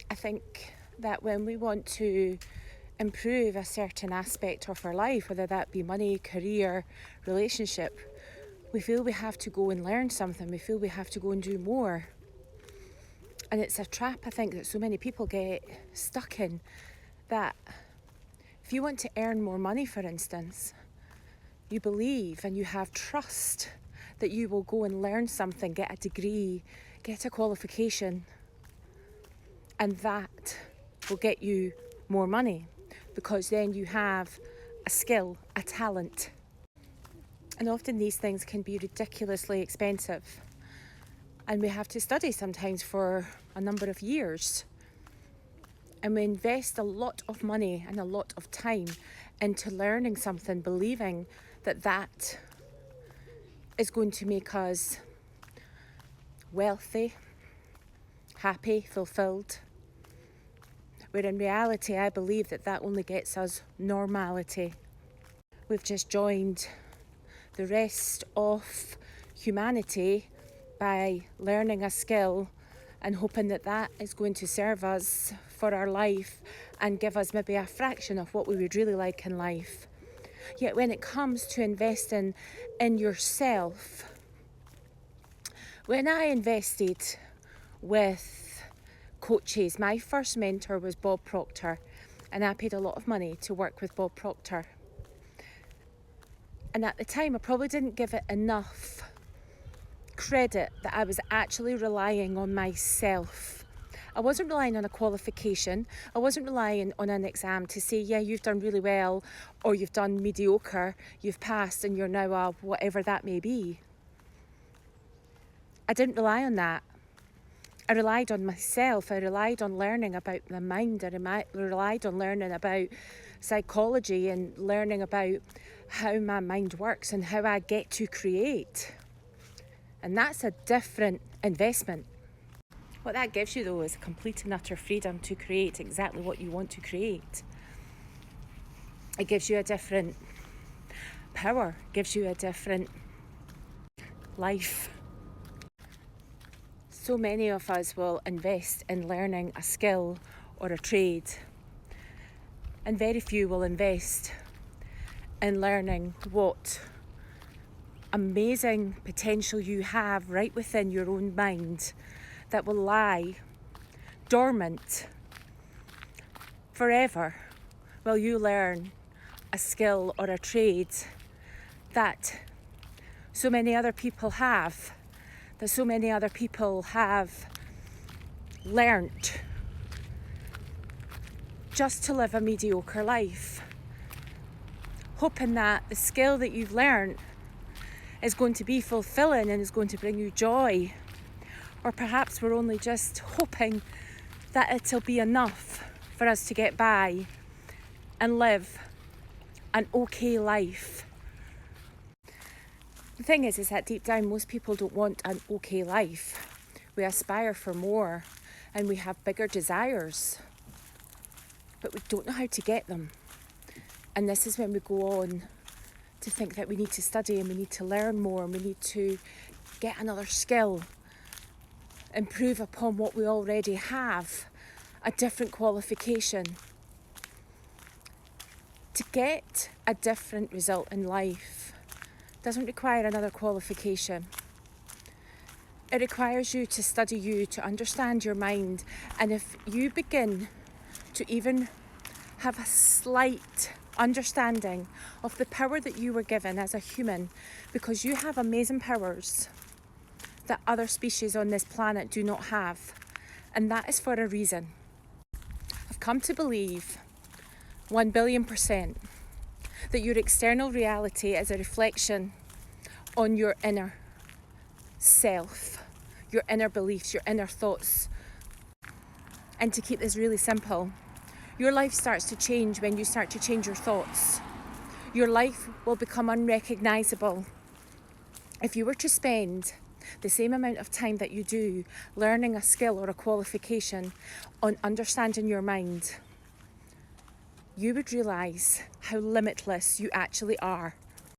I think that when we want to improve a certain aspect of our life, whether that be money, career, relationship, we feel we have to go and learn something. We feel we have to go and do more. And it's a trap, I think, that so many people get stuck in, that if you want to earn more money, for instance, you believe and you have trust that you will go and learn something, get a degree, get a qualification, and that will get you more money, because then you have a skill, a talent. And often these things can be ridiculously expensive, and we have to study sometimes for a number of years, and we invest a lot of money and a lot of time into learning something, believing that that is going to make us wealthy, happy, fulfilled. Where in reality, I believe that that only gets us normality. We've just joined the rest of humanity by learning a skill and hoping that that is going to serve us for our life and give us maybe a fraction of what we would really like in life. Yet when it comes to investing in yourself, when I invested with coaches, my first mentor was Bob Proctor, and I paid a lot of money to work with Bob Proctor. And at the time, I probably didn't give it enough credit that I was actually relying on myself. I wasn't relying on a qualification. I wasn't relying on an exam to say, yeah, you've done really well, or you've done mediocre, you've passed and you're now a whatever that may be. I didn't rely on that. I relied on myself. I relied on learning about the mind. I relied on learning about psychology and learning about how my mind works and how I get to create. And that's a different investment. What that gives you, though, is complete and utter freedom to create exactly what you want to create. It gives you a different power, gives you a different life. So many of us will invest in learning a skill or a trade, and very few will invest in learning what amazing potential you have right within your own mind that will lie dormant forever while you learn a skill or a trade that so many other people have, that so many other people have learnt just to live a mediocre life, hoping that the skill that you've learnt is going to be fulfilling and is going to bring you joy. Or perhaps we're only just hoping that it'll be enough for us to get by and live an okay life. The thing is that deep down, most people don't want an okay life. We aspire for more and we have bigger desires, but we don't know how to get them. And this is when we go on to think that we need to study and we need to learn more and we need to get another skill, improve upon what we already have, a different qualification. To get a different result in life doesn't require another qualification. It requires you to study you, to understand your mind. And if you begin to even have a slight understanding of the power that you were given as a human, because you have amazing powers that other species on this planet do not have, and that is for a reason. I've come to believe 1,000,000,000% that your external reality is a reflection on your inner self, your inner beliefs, your inner thoughts. And to keep this really simple, your life starts to change when you start to change your thoughts. Your life will become unrecognisable. If you were to spend the same amount of time that you do learning a skill or a qualification on understanding your mind, you would realise how limitless you actually are.